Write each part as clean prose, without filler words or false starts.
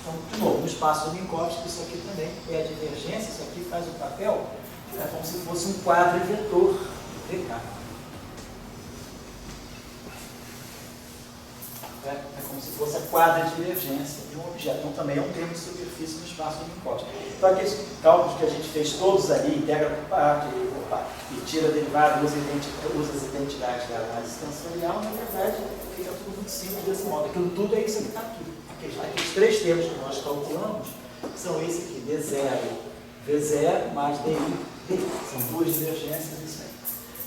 Então, de novo, no espaço de Minkowski, isso aqui também é a divergência, isso aqui faz o papel, é como se fosse um quadrivetor VK. É como se fosse a quadridivergência de um objeto. Então, também é um termo de superfície no espaço de Minkowski. Então, aqueles cálculos que a gente fez todos ali, integra por parte e tira derivado, usa as identidades da análise tensorial, na verdade, fica tudo muito simples desse modo. Aquilo tudo é isso que está aqui. Aqueles três termos que nós calculamos são esse aqui, D0, V0 mais DI, DI. São duas divergências disso aí.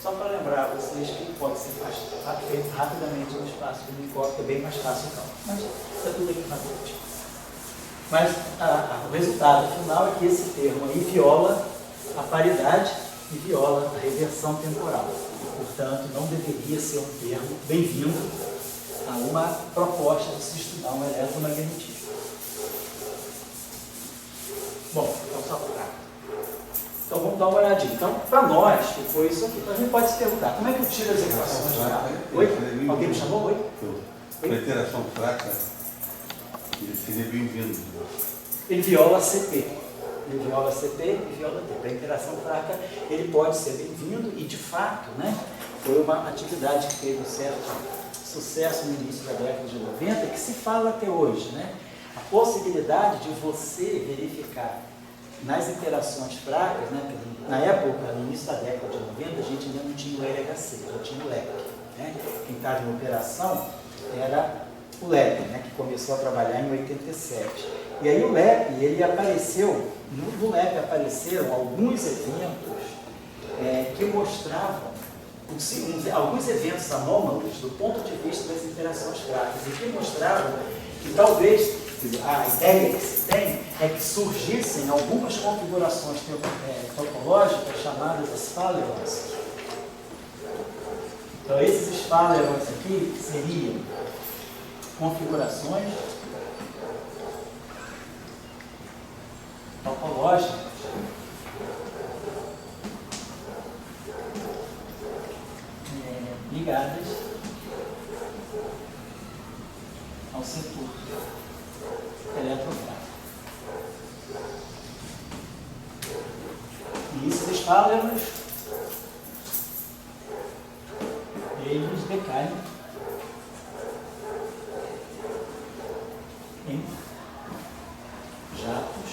Só para lembrar vocês que pode ser feito rapidamente no espaço de Minkowski, que é bem mais fácil então. Mas está tudo aqui na frente. Mas o resultado final é que esse termo aí viola a paridade e viola a reversão temporal. E, portanto, não deveria ser um termo bem-vindo a uma proposta de se estudar um eletromagnetismo. Bom, então só para cá. Então vamos dar uma olhadinha. Então, para nós, que foi isso aqui, então a gente pode se perguntar, como é que eu tiro as equações fraca? Oi? Alguém me chamou? Oi? A interação fraca, ele seria bem-vindo. Ele viola CP. Ele viola CP e viola D. Para a interação fraca, ele pode ser bem-vindo e, de fato, né, foi uma atividade que teve um certo sucesso no início da década de 90 que se fala até hoje, né? A possibilidade de você verificar nas interações fracas, né? Na época, no início da década de 90, a gente ainda não tinha o LHC, já tinha o LEP. Né? Quem estava em operação era o LEP, né? Que começou a trabalhar em 87. E aí o LEP, ele apareceu, no LEP apareceram alguns eventos que mostravam alguns eventos anômalos do ponto de vista das interações fracas e que mostravam que talvez a ideia que se tem é que surgissem algumas configurações topológicas chamadas sphalerons. Então, esses sphalerons aqui seriam configurações topológicas ligadas ao setor eletrofrágil. E esses sphalerons, eles decaem em jatos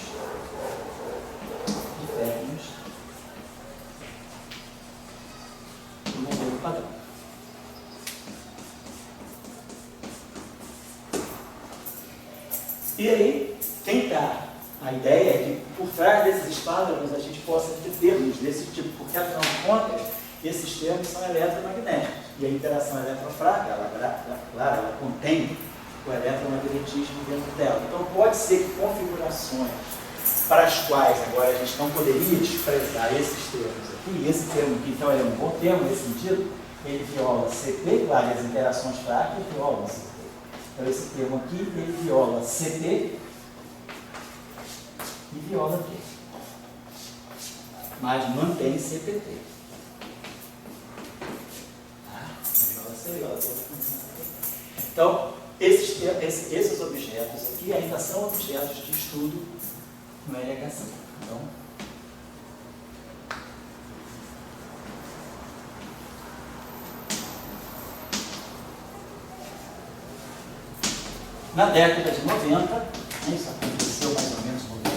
de férmions do modelo padrão. E aí, a ideia é que por trás desses sphalerons a gente possa ter termos desse tipo, porque afinal de contas, esses termos são eletromagnéticos. E a interação eletrofraca, ela contém o eletromagnetismo dentro dela. Então pode ser que configurações para as quais agora a gente não poderia desprezar esses termos aqui, esse termo aqui, então, ele é um bom termo nesse sentido, ele viola CP, claro, as interações fracas violam CP. Então, esse termo aqui, ele viola CP e viola P. Mas mantém CPT. Viola C, viola P. Então, esses objetos aqui ainda são objetos de estudo no LHC. Então, na década de 90, isso aconteceu mais ou menos no 90,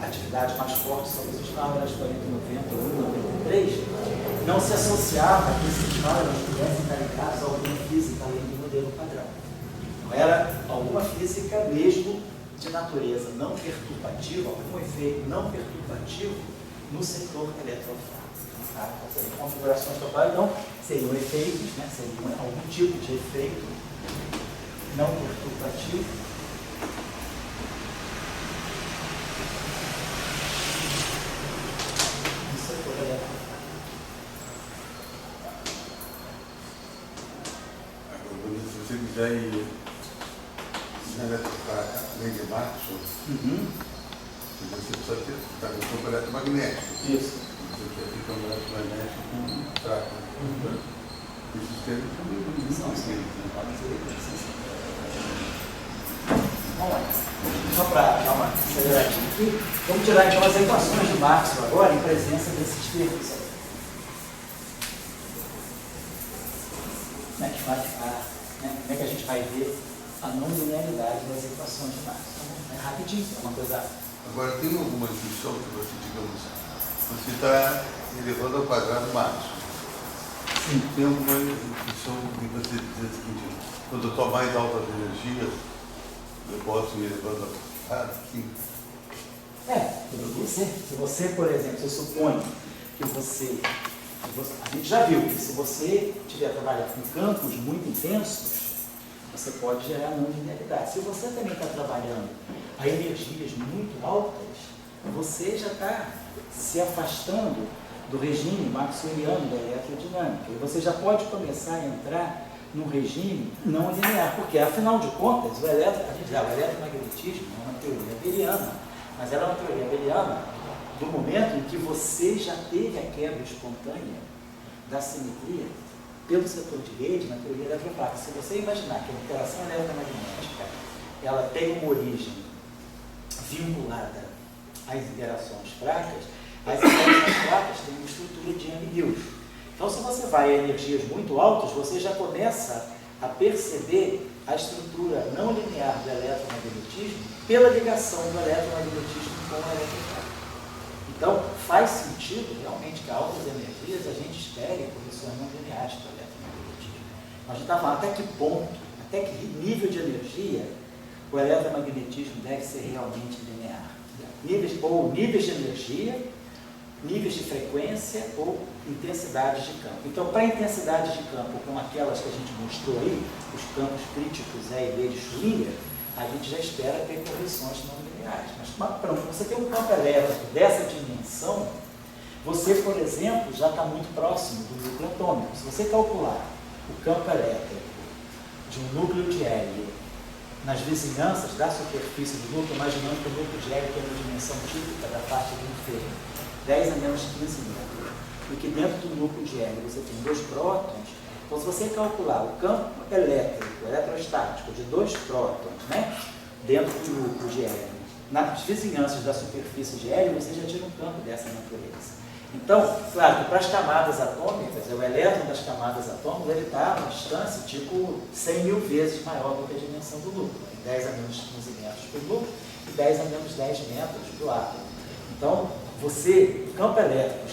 a atividade mais forte sobre os sphalerons foi entre 91 e 93, não se associava que esses sphalerons pudessem estar ligados a alguma física além do modelo padrão. Então, era alguma física mesmo de natureza não perturbativa, algum efeito não perturbativo no setor eletrofrágil. Tá? Então, seriam configurações topológicas, então, seriam efeitos, né? Seriam algum tipo de efeito não perturbativo no setor eletrofrágil. Se você quiser ir na eletrofraca, além de Maxwell, você precisa ter um campo eletromagnético. Isso. Você quer ter campo eletromagnético com fraca. Esses termos são bem bonitos. Vamos lá. Só para dar uma aceleradinha aqui, vamos tirar então as equações de Maxwell agora em presença desses termos aí. Como é que a gente vai ver a não linearidade das equações de Maxwell? É rapidinho, é uma coisa. Agora, tem alguma intuição que você, digamos, você está elevando ao quadrado máximo. Sim. Tem alguma intuição que você diz o seguinte, quando eu estou mais altas energias, eu posso ir elevando ao quadrado? Sim. Poderia ser. Se você, por exemplo, se supõe que você. A gente já viu que se você estiver trabalhando com campos muito intensos, você pode gerar não linearidade. Se você também está trabalhando a energias muito altas, você já está se afastando do regime maxwelliano da eletrodinâmica. E você já pode começar a entrar num regime não linear, porque, afinal de contas, o eletromagnetismo é uma teoria abeliana, mas ela é uma teoria abeliana do momento em que você já teve a quebra espontânea da simetria pelo setor de rede na teoria eletroplática. Se você imaginar que a interação eletromagnética ela tem uma origem vinculada às interações fracas, as interações fracas têm uma estrutura de Young-Mills. Então, se você vai a energias muito altas, você já começa a perceber a estrutura não linear do eletromagnetismo pela ligação do eletromagnetismo com o eletrofrágil. Então, faz sentido realmente que a altas energias a gente espere correções não lineares do eletromagnetismo. A gente está falando até que ponto, até que nível de energia o eletromagnetismo deve ser realmente linear. Níveis de energia, níveis de frequência ou intensidades de campo. Então, para intensidades de campo, como aquelas que a gente mostrou aí, os campos críticos E e B de Schrödinger, a gente já espera ter correções não lineares. Mas pronto, você tem um campo elétrico dessa dimensão, você, por exemplo, já está muito próximo do núcleo atômico. Se você calcular o campo elétrico de um núcleo de hélio nas vizinhanças da superfície do núcleo, imaginando que o núcleo de hélio tem uma dimensão típica da parte do inferno, 10 a menos 15 metros, e que dentro do núcleo de hélio você tem 2 prótons, então se você calcular o campo elétrico, eletrostático de 2 prótons, né, dentro do núcleo de hélio, nas vizinhanças da superfície de hélio, você já tira um campo dessa natureza. Então, claro que para as camadas atômicas, o elétron das camadas atômicas, ele está a uma distância tipo 100 mil vezes maior do que a dimensão do núcleo, 10 a menos 15 metros para o núcleo e 10 a menos 10 metros para o átomo. Então, o campo elétrico,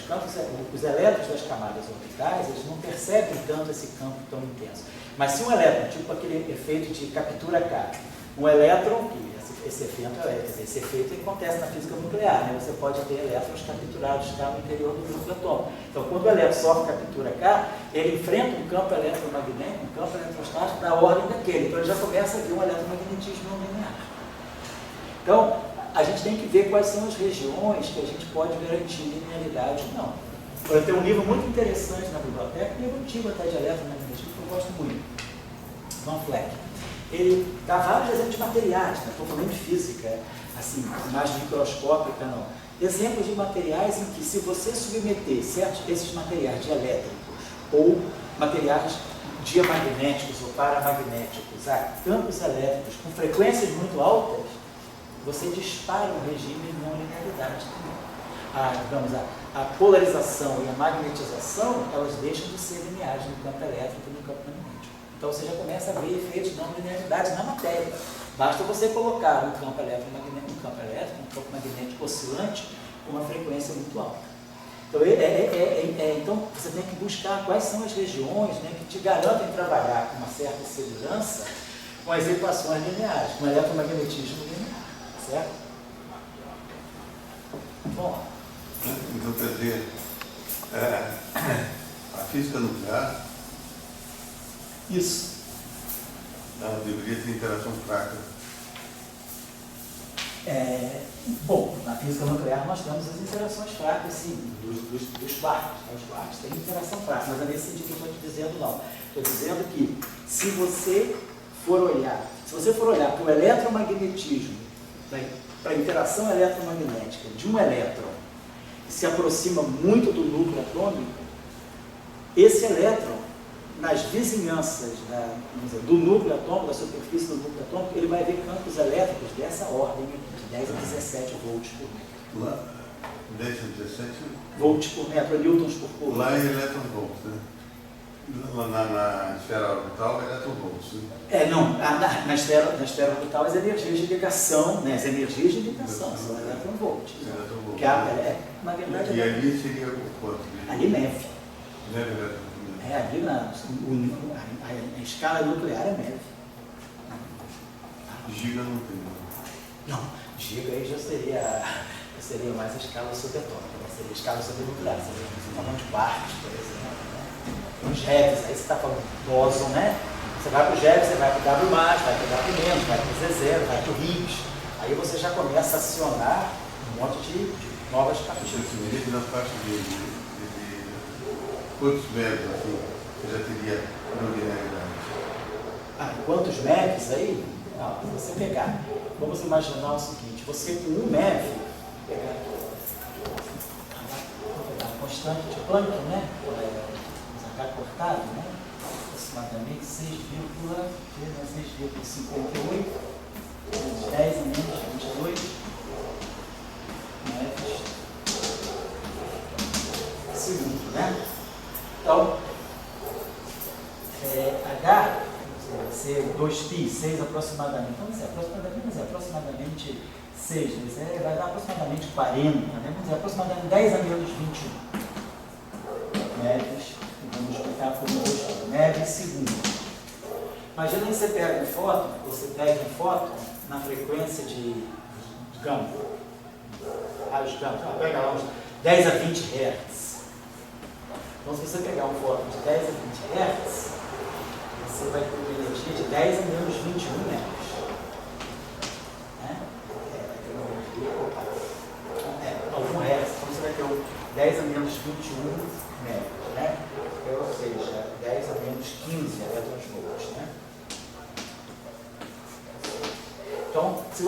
os elétrons das camadas orbitais, eles não percebem tanto esse campo tão intenso. Mas se um elétron, tipo aquele efeito de captura K, um elétron, que esse efeito acontece na física nuclear, né? Você pode ter elétrons capturados K no interior do núcleo atômico. Então, quando o elétron sofre captura K, ele enfrenta um campo eletromagnético, um campo eletrostático da ordem daquele. Então, ele já começa a ver um eletromagnetismo não linear. Então, a gente tem que ver quais são as regiões que a gente pode garantir linearidade ou não. Eu tenho um livro muito interessante na biblioteca, um livro antigo até de eletromagnetismo, que eu gosto muito, Van Vleck. Ele dá vários exemplos de materiais, não estou falando de física, assim, mais microscópica, não. Exemplos de materiais em que, se você submeter esses materiais dielétricos ou materiais diamagnéticos ou paramagnéticos a campos elétricos com frequências muito altas, você dispara um regime de não linearidade. A polarização e a magnetização, elas deixam de ser lineares no campo elétrico e no campo magnético. Então você já começa a ver efeitos de não linearidade na matéria. Basta você colocar um campo eletromagnético, um campo magnético oscilante com uma frequência muito alta. Então, então você tem que buscar quais são as regiões, né, que te garantem trabalhar com uma certa segurança com as equações lineares, com o eletromagnetismo linear. Certo? Bom. Então, quer dizer, a física nuclear, isso, ela deveria ter interação fraca. Bom, na física nuclear nós temos as interações fracas, sim, dos quarks. Os quarks têm interação fraca, mas é nesse sentido que eu estou te dizendo não. Estou dizendo que se você for olhar para o eletromagnetismo, para a interação eletromagnética de um elétron que se aproxima muito do núcleo atômico, esse elétron, nas vizinhanças do núcleo atômico, da superfície do núcleo atômico, ele vai ver campos elétricos dessa ordem aqui, de 10 a 17 volts por metro. Lá, 10 a 17? Volts por metro, newtons por curva. Lá é eletronvolts, né? Lá na esfera orbital é eletronvolts, né? Não, na esfera orbital as energias de ligação, né? As energias de ligação são eletronvolts. Eletronvolts. Na verdade, E ali seria o quanto? ali MeV. Neve eletronvolts. Ali a escala nuclear é MeV. Giga não tem. Não, giga aí já seria mais a escala subatômica, né? Seria a escala subnuclear, seria você falando de partes, por exemplo, né? Os GeVs, aí você está falando de bóson, né? Você vai para o GeV, você vai para o W+, vai para o W-, vai para o Z0, vai para o Higgs. Aí você já começa a acionar um monte de novas partículas. Mesmo na faixa de quantos metros assim, você já teria nominalidade? Quantos MeVs aí? Se você pegar, vamos imaginar o seguinte, você com um MeV, pegar a constante de Planck, né? H cortado, né? Aproximadamente 6,58, 10 a menos 22 MeVs segundo, né? Então, H vai ser 2π, 6 aproximadamente. Então, vamos dizer aproximadamente 6, vai dar aproximadamente 40, né? Vamos dizer aproximadamente 10 a menos 21 MeVs. Vamos explicar por hoje, MeV segundo. Imagina que você pega um fóton, na frequência de gama, raios gama, pega lá uns 10 a 20 Hz. Então, se você pegar um fóton de 10 a 20 Hz, você vai ter uma energia de 10 a menos 21 MeVs. Algum Hz, então você vai ter 10 a menos 21 MeVs, né? Ou seja, 10 a menos 15 elétrons-volts, né? Então, se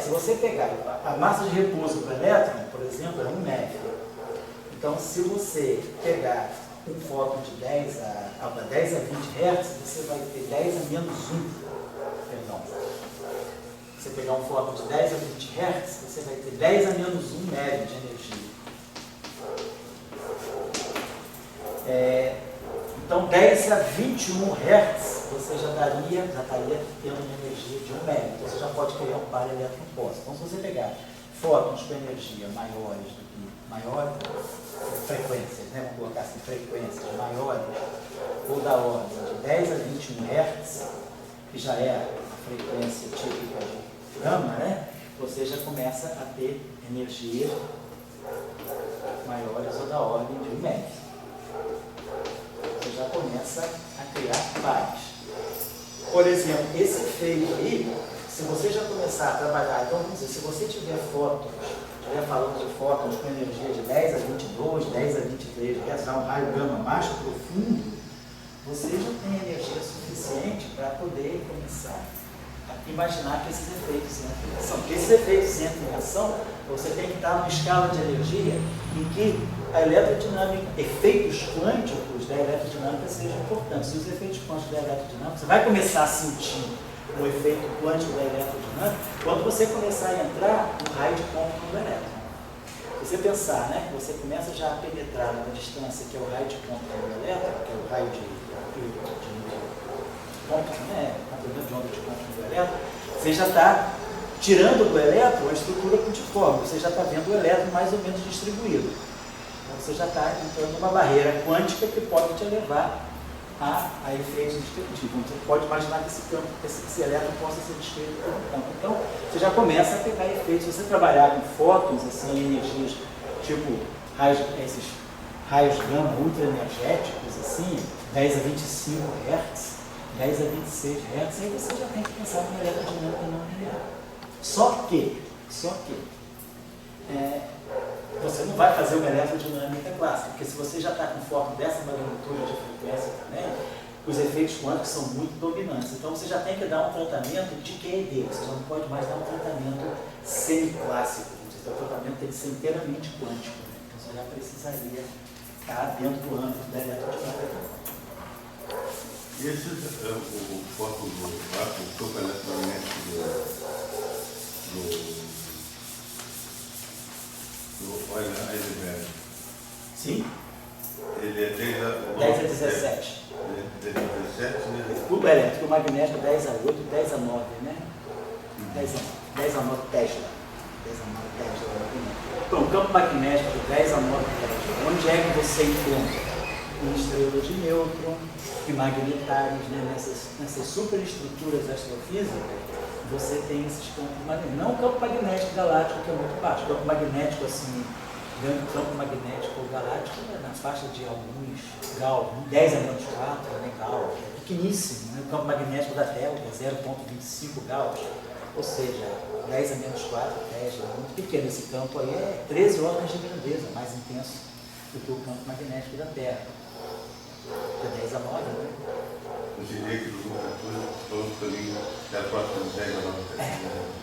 você pegar a massa de repouso do elétron, por exemplo, é 1 MeV. Então, se você pegar um fóton de 10 a 20 Hz, você vai ter 10 a menos 1. Perdão. Se você pegar um fóton de 10 a 20 Hz, você vai ter 10 a menos 1 MeV de energia. Então, 10 a 21 Hz, você já estaria tendo uma energia de 1 MeV. Então, você já pode criar um par elétron-pósito. Então, se você pegar fótons com energia maiores frequências, né? Vamos colocar assim, frequências maiores, ou da ordem de 10 a 21 Hz, que já é a frequência típica de gama, né? Você já começa a ter energias maiores ou da ordem de 1 MeV. Você já começa a criar pares. Por exemplo, esse efeito aí, se você já começar a trabalhar, então vamos dizer, se você tiver fótons, estiver falando de fótons com energia de 10 a 22, 10 a 23, quer usar um raio gama mais profundo, você já tem energia suficiente para poder começar a imaginar que esses efeitos entram em ação. Porque esses efeitos entram em ação, você tem que estar numa escala de energia em que a eletrodinâmica, efeitos quânticos da eletrodinâmica sejam importantes. Se os efeitos quânticos da eletrodinâmica, você vai começar a sentir o efeito quântico da eletrodinâmica quando você começar a entrar no raio de Compton do elétron. Se você pensar, né, que você começa já a penetrar numa distância que é o raio de Compton do elétron, que é o raio de Compton, né, comprimento de onda de Compton do elétron, você já está tirando do elétron a estrutura pontiforme, você já está vendo o elétron mais ou menos distribuído. Então você já está entrando numa barreira quântica que pode te levar a efeitos distributivos. Você pode imaginar que esse campo, esse elétron possa ser descrito por um campo. Então, você já começa a pegar efeitos. Se você trabalhar com fótons, assim, energias tipo esses raios gama ultra energéticos, assim, 10 a 25 Hz, 10 a 26 Hz, aí você já tem que pensar numa eletrodinâmica não linear. Só que você não vai fazer uma eletrodinâmica clássica, porque se você já está com fóton dessa magnitude de frequência também, os efeitos quânticos são muito dominantes. Então você já tem que dar um tratamento de QED, você já não pode mais dar um tratamento semiclássico, o tratamento tem que ser inteiramente quântico. Né? Então você já precisaria estar dentro do âmbito da eletrodinâmica. E esse o fóton do campo eletromagnético do Sim. Ele é 10 a 10 a 17. Ele é 10 a 17, né? O elétrico, o magnético 10 a 8, 10 a 9, né? 10 a 9 Tesla. 10 a 9 Tesla. Então, o campo magnético 10 a 9 Tesla. Onde é que você encontra? Em estrelas de nêutron, em magnetares, né? nessas superestruturas astrofísicas, você tem esses campos magnéticos. Não o campo magnético galáctico, que é muito baixo. O campo magnético, assim, o campo magnético galáctico é na faixa de alguns Gauss, 10 a menos 4, né, Gauss, é pequeníssimo. Né? O campo magnético da Terra é 0,25 Gauss, ou seja, 10 a menos 4 Tesla, é muito pequeno. Esse campo aí é 13 ordens de grandeza, mais intenso do que o campo magnético da Terra. É 10 a 9, né? Eu diria que o falou para mim é próximo de 10 a 9 Tesla.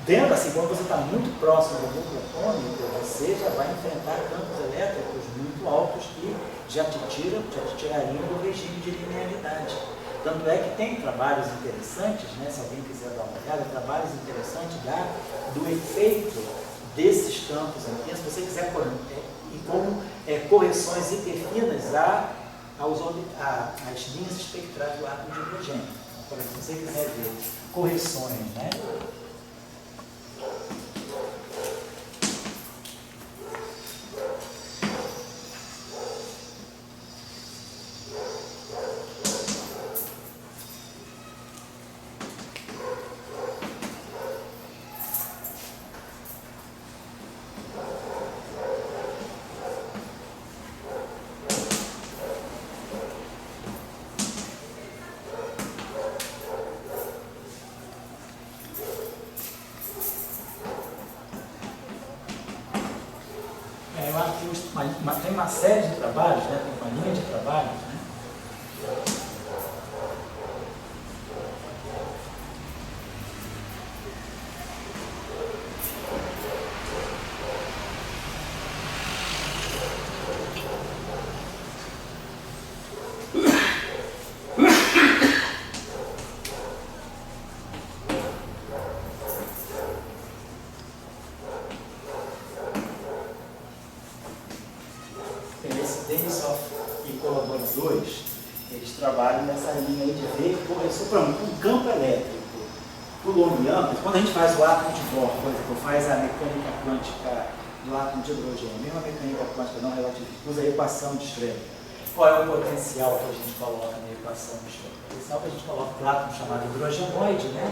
Dentro, assim, quando você está muito próximo do núcleo atômico, você já vai enfrentar campos elétricos muito altos que já te tirariam do regime de linearidade. Tanto é que tem trabalhos interessantes, né, se alguém quiser dar uma olhada, trabalhos interessantes do efeito desses campos aqui, se você quiser, e como correções interfinas às linhas espectrais do átomo de hidrogênio. Por exemplo, se você quiser ver correções, né? Tem uma série de trabalhos, né? Tem uma linha de trabalhos, né? E colaboradores, eles trabalham nessa linha aí de ver um campo elétrico coulombiano. Quando a gente faz o átomo de Bohr, por exemplo, faz a mecânica quântica do átomo de hidrogênio, a mesma mecânica quântica não relativista, usa a equação de Schrödinger. Qual é o potencial que a gente coloca na equação de Schrödinger? O potencial que a gente coloca no átomo chamado hidrogenoide, né?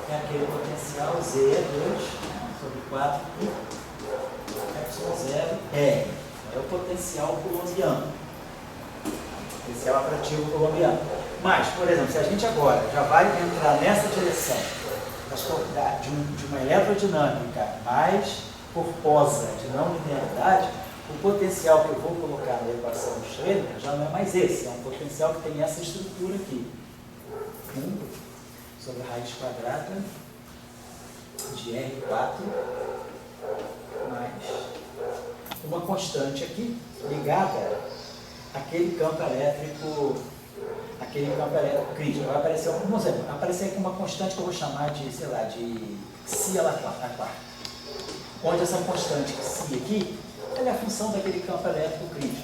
É aquele potencial Z2, né? sobre 4 e ε0R. É o potencial coulombiano. Potencial atrativo colombiano. Mas, por exemplo, se a gente agora já vai entrar nessa direção de uma eletrodinâmica mais corposa, de não linearidade, o potencial que eu vou colocar na equação de Schrödinger já não é mais esse, é um potencial que tem essa estrutura aqui. 1 sobre a raiz quadrada de R4 mais uma constante aqui ligada àquele campo elétrico crítico. Vai aparecer, vamos dizer, aparecer aqui uma constante que eu vou chamar de, sei lá, de Xi a quarta. Onde essa constante Xi aqui, ela é a função daquele campo elétrico crítico.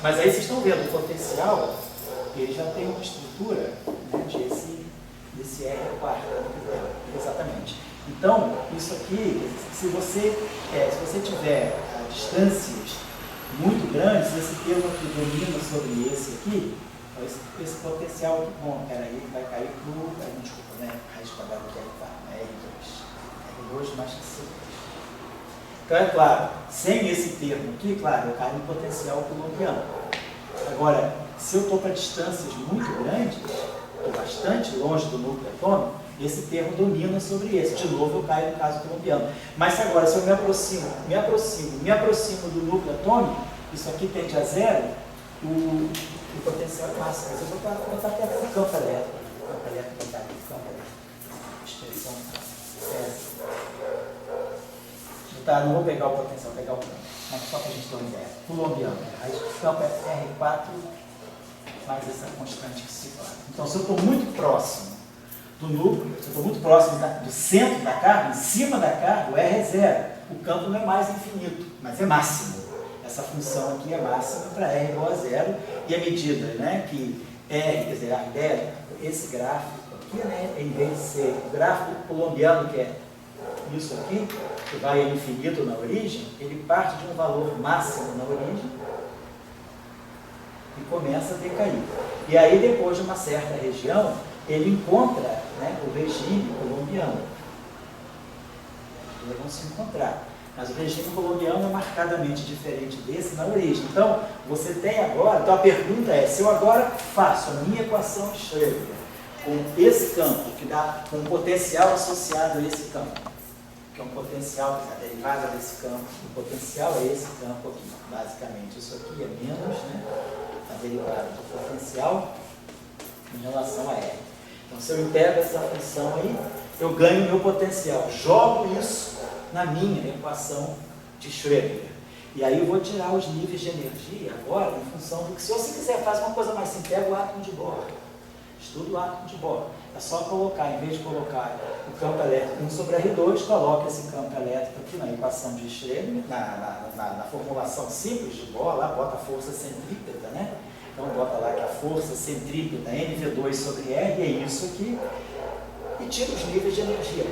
Mas aí vocês estão vendo o potencial, ele já tem uma estrutura, né, desse R a quarta, exatamente. Então, isso aqui, se você tiver distâncias muito grandes, esse termo aqui domina sobre esse aqui, esse potencial aqui, bom, peraí, vai cair para, desculpa, né, raiz quadrada que é R2 mais C2. Então, é claro, sem esse termo aqui, claro, eu caio no potencial coulombiano. Agora, se eu estou para distâncias muito grandes, estou bastante longe do núcleo atômico, esse termo domina sobre esse. De novo, eu caio no caso colombiano. Mas agora, se eu me aproximo do núcleo atômico, isso aqui tende a zero, o potencial é máximo. Mas eu vou botar até o campo elétrico. Expressão não vou pegar o potencial, vou pegar o campo. Mas só para a gente ter uma ideia. Colombiano. Aí o campo é R4 mais essa constante que se fala. Então, se eu estou muito próximo do núcleo, se eu estou muito próximo do centro da carga, em cima da carga, o R é zero. O campo não é mais infinito, mas é máximo. essa função aqui é máxima para R igual a zero, e a medida, né, que R, quer dizer, a ideia, esse gráfico aqui, né, em vez de ser o gráfico colombiano, que é isso aqui, que vai ao infinito na origem, ele parte de um valor máximo na origem e começa a decair. E aí, depois de uma certa região, ele encontra, né, o regime colombiano. Eles vão se encontrar. Mas o regime colombiano é marcadamente diferente desse na origem. Então, você tem agora... Então, a pergunta é, se eu agora faço a minha equação de Schrödinger com esse campo, que dá com um potencial associado a esse campo, que é um potencial, que é a derivada desse campo, o potencial é esse campo aqui, basicamente. Isso aqui é menos, né, a derivada do potencial em relação a R. Então, se eu integro essa função aí, eu ganho meu potencial. Jogo isso na minha equação de Schrödinger. E aí eu vou tirar os níveis de energia agora em função do que, se você quiser, faz uma coisa mais simples, pega o átomo de Bohr. Estuda o átomo de Bohr. É só colocar, em vez de colocar o campo elétrico 1 sobre R2, coloca esse campo elétrico aqui na equação de Schrödinger, na formulação simples de Bohr, lá bota a força centrípeta, né? Então bota lá que a força centrípeta NV2 sobre R é isso aqui, e tira os níveis de energia,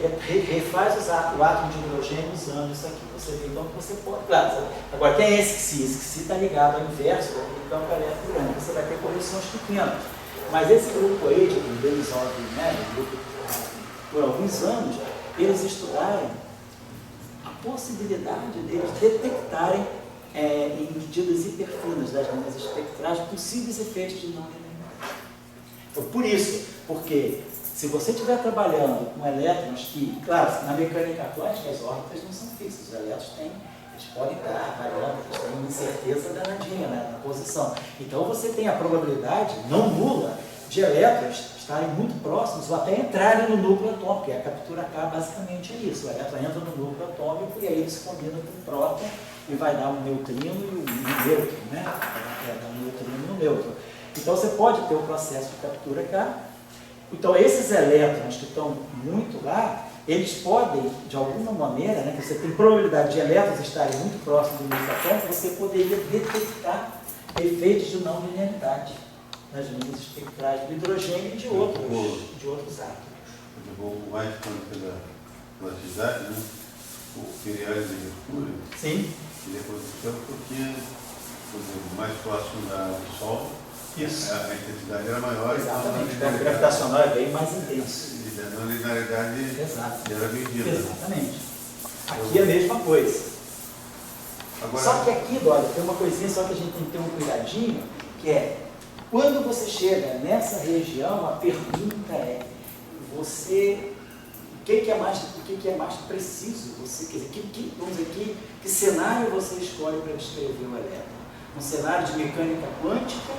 refaz o átomo de hidrogênio usando isso aqui. Você vê então que você pode. Claro, agora tem esse que se está ligado ao inverso daquele campo elétrico grande, você vai ter correções pequenas. Mas esse grupo aí, de Denisov, né, grupo, por alguns anos, eles estudaram a possibilidade deles detectarem em medidas hiperfinas das linhas espectrais possíveis efeitos de não linearidade. Então, por isso, porque se você estiver trabalhando com elétrons que, claro, na mecânica quântica as órbitas não são fixas, os elétrons eles podem estar variando, eles têm uma incerteza danadinha, né, na posição. Então você tem a probabilidade não nula de elétrons estarem muito próximos ou até entrarem no núcleo atômico, e a captura K basicamente é isso, o elétron entra no núcleo atômico e aí ele se combina com o próton e vai dar um neutrino e um nêutron, né? Vai dar um neutrino e um nêutron. Então você pode ter o processo de captura K. Então, esses elétrons que estão muito lá, eles podem, de alguma maneira, né, que você tem probabilidade de elétrons estarem muito próximos do núcleo atômico, você poderia detectar efeitos de não linearidade nas linhas espectrais do hidrogênio e de outros átomos. O mais quântico da atividade, né? O periódico de Mercúrio, sim, ele aconteceu porque, por exemplo, mais próximo do Sol, isso, a intensidade era maior. Exatamente, então, o gravitacional é bem mais intenso. E a não linearidade era medida. Exatamente. Aqui é a mesma coisa. Agora, só que aqui, Dória, tem uma coisinha só que a gente tem que ter um cuidadinho, que é, quando você chega nessa região, a pergunta é, o que é mais preciso? Você, quer dizer, vamos dizer, que cenário você escolhe para descrever o elétron? Um cenário de mecânica quântica,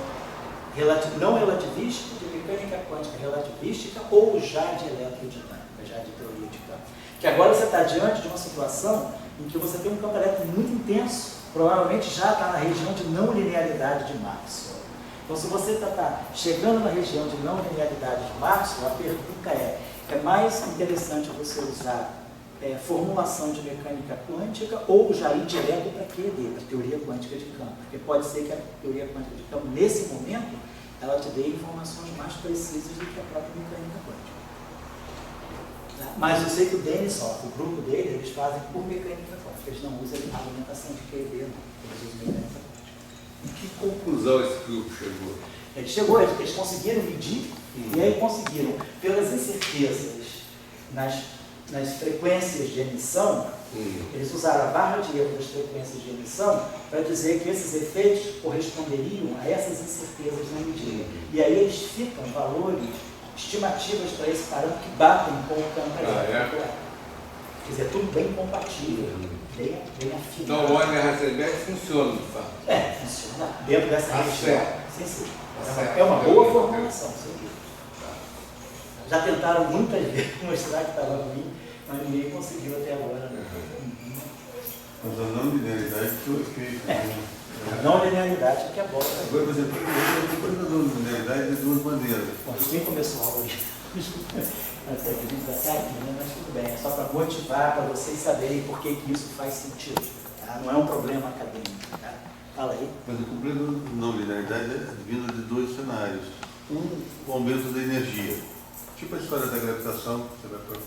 não relativística, de mecânica quântica relativística, ou já de eletrodinâmica, já de teoria de campo? Que agora você está diante de uma situação em que você tem um campo elétrico muito intenso, provavelmente já está na região de não linearidade de Maxwell. Então, se você está chegando na região de não linearidade de Maxwell, a pergunta é mais interessante você usar formulação de mecânica quântica ou já ir direto para QED, para teoria quântica de campo? Porque pode ser que a teoria quântica de campo, nesse momento, ela te dê informações mais precisas do que a própria mecânica quântica. Tá? Mas eu sei que o Denisov, o grupo dele, eles fazem por mecânica quântica, eles não usam a argumentação de QED, não. Eles usam mecânica quântica. Em que conclusão esse grupo chegou? Eles conseguiram medir, e aí conseguiram, pelas incertezas nas frequências de emissão, eles usaram a barra de erro das frequências de emissão para dizer que esses efeitos corresponderiam a essas incertezas na medida. E aí eles ficam valores, estimativas para esse parâmetro que batem com o campo elétrico. Quer dizer, tudo bem compatível, bem afinado. Então o Werner-Heisenberg funciona, de fato. Funciona dentro dessa região. Sim, sim. Certo. É uma boa formulação, sim. Já tentaram muitas vezes mostrar que estava ruim, mas ninguém conseguiu até agora. Né? Mas a não linearidade foi o efeito. A não linearidade que é boa. Agora, por exemplo, depois da não linearidade de duas maneiras. Bom, quem começou a aula hoje? Até que a gente está aqui, né? Mas tudo bem, é só para motivar, para vocês saberem por que isso faz sentido. Tá? tá? Não é um problema acadêmico. Tá? Fala aí. Mas o complemento não linearidade é vindo de dois cenários. O aumento da energia. Tipo a história da gravitação, você vai para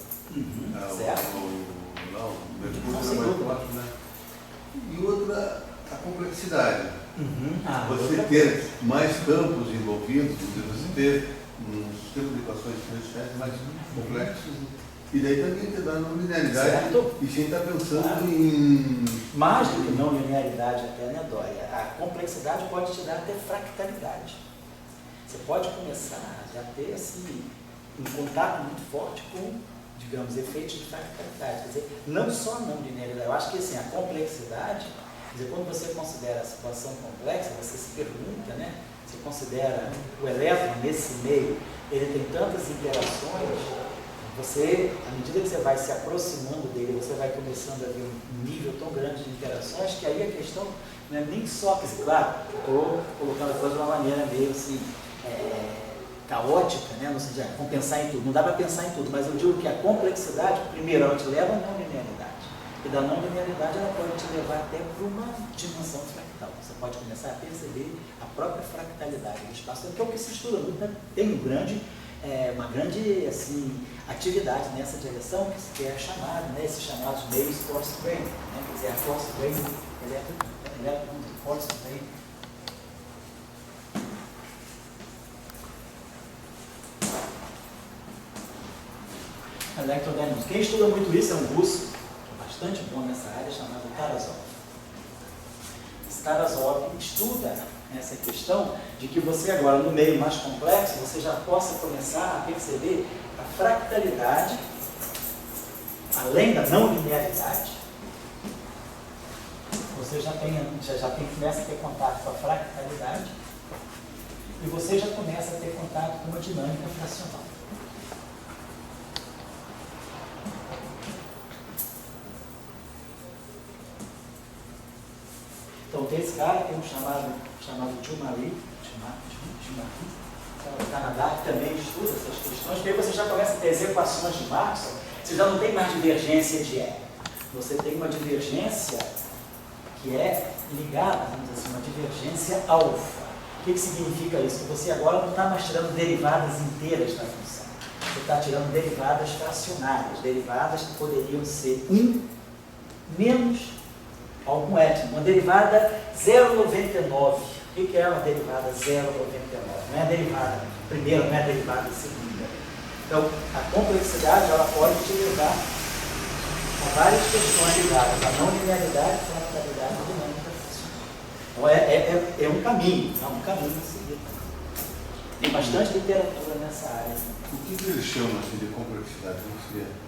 certo. o Mercúrio vai para baixo, né? E outra, a complexidade. Você ter mais campos envolvidos, você ter um sistema de equações diferenciais mais complexos. E daí também te dá não linearidade. Certo. E sem estar pensando em... Mais do que não linearidade até, né, Dória? A complexidade pode te dar até fractalidade. Você pode começar a já ter, assim, um contato muito forte com, digamos, efeitos de fractalidade. Quer dizer, não só não linearidade. Eu acho que, assim, a complexidade, quer dizer, quando você considera a situação complexa, você se pergunta, né? Você considera o elétron nesse meio, ele tem tantas interações. Você, à medida que você vai se aproximando dele, você vai começando a ver um nível tão grande de interações, que aí a questão não é nem só, que, claro, estou colocando a coisa de uma maneira meio assim, caótica, né? No sentido de pensar em tudo. Não dá para pensar em tudo, mas eu digo que a complexidade, primeiro, ela te leva à não linearidade. E da não linearidade, ela pode te levar até para uma dimensão fractal. Você pode começar a perceber a própria fractalidade do espaço, que é o que se estuda muito, né? Tem uma grande assim, atividade nessa direção, que é chamada, né, esses chamados meios force braining, né, quer dizer, a force braining elétrico force braining. Electrodynamics. Quem estuda muito isso é um russo, bastante bom nessa área, chamado Tarasov. Esse Tarasov estuda essa questão de que você agora, no meio mais complexo, você já possa começar a perceber a fractalidade, além da não linearidade. Você já começa a ter contato com a fractalidade e você já começa a ter contato com uma dinâmica fracional. Então tem esse cara, tem um chamado Jumari, do Canadá, que também estuda essas questões, porque aí você já começa a ter as equações de Maxwell, você já não tem mais divergência de E. Você tem uma divergência que é ligada, vamos dizer assim, uma divergência alfa. O que significa isso? Que você agora não está mais tirando derivadas inteiras da função. Você está tirando derivadas fracionárias, derivadas que poderiam ser 1 menos algum étimo. Uma derivada 0,99. O que é uma derivada 0,99? Não é a derivada primeira, não é a derivada segunda. Então, a complexidade ela pode te levar a várias questões ligadas à não linearidade, fractalidade e dinâmica fracionária. Então, é um caminho a seguir. Tem bastante literatura nessa área. O que eles chamam assim, de complexidade? Não seria?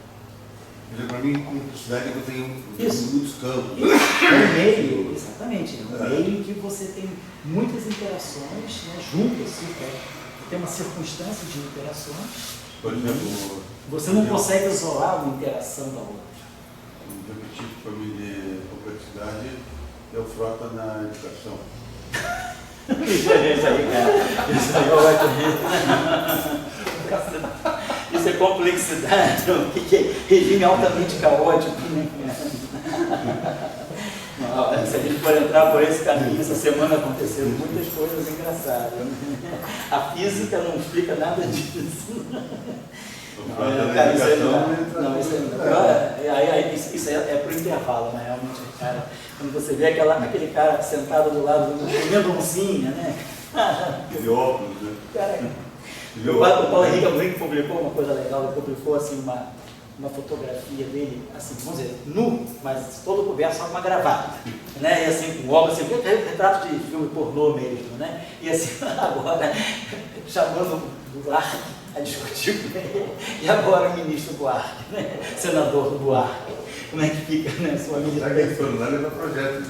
Para mim, complexidade é que eu tenho muitos campos. É um meio, exatamente. É um meio em que você tem muitas interações, né, juntas, tem uma circunstância de interações. Por exemplo, você não consegue isolar uma interação da outra. Um tipo para mim de complexidade é o Frota na educação. Isso aí, cara. Isso aí é isso é complexidade, o que é regime altamente caótico, né? Se a gente for entrar por esse caminho, essa semana aconteceram muitas coisas engraçadas. A física não explica nada disso. Isso é para o intervalo, mas realmente, cara, quando você vê aquele cara sentado do lado do mendoncinha, né? De óculos, né? Cara, o Paulo Henrique Amorim publicou uma coisa legal, ele publicou assim, uma fotografia dele, assim, vamos dizer, nu, mas todo coberto só com uma gravata, né? E assim, com óculos, assim, retrato de filme pornô mesmo, né? E assim, agora, chamando o Buarque a discutir com ele, e agora o ministro Buarque, né? Senador do Buarque, como é que fica, né? Sua Será que eles foram lá levar projeto?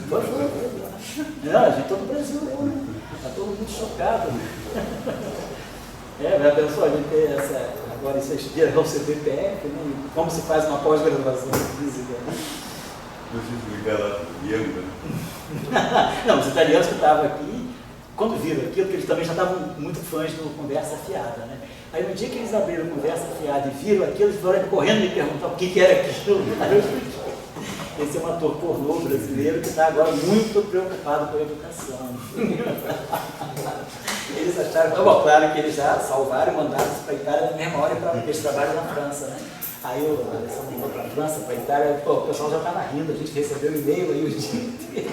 Não, a gente, todo o Brasil, né? Está todo mundo chocado. Já pensou a gente ter essa, agora isso vira o CPPF, né? Como se faz uma pós-graduação em física, né? Você ligar lá para o Iango, né? Não, os italianos que estavam aqui, quando viram aquilo, porque eles também já estavam muito fãs do Conversa Fiada, né? Aí no dia que eles abriram Conversa Fiada e viram aquilo, eles foram correndo me perguntar o que era aquilo. Esse é um ator pornô brasileiro que está agora muito preocupado com a educação. Eles acharam, bom, claro que eles já salvaram e mandaram para a Itália na mesma hora, porque eles trabalham na França, né? Aí o Alessandro ligou para a França, para a Itália, pô, o pessoal já estava rindo, a gente recebeu e-mail aí o dia inteiro.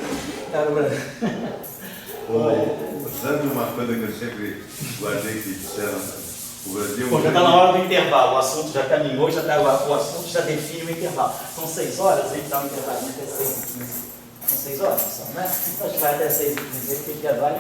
Sabe uma coisa que eu sempre guardei que disseram? O Brasil. Pô, já está na hora do intervalo, o assunto já caminhou, o assunto já define o intervalo. São 6 horas, a gente dá um intervalo até 6h15. São 6 horas, são, né? Então a gente vai até 6h15, porque intervalo.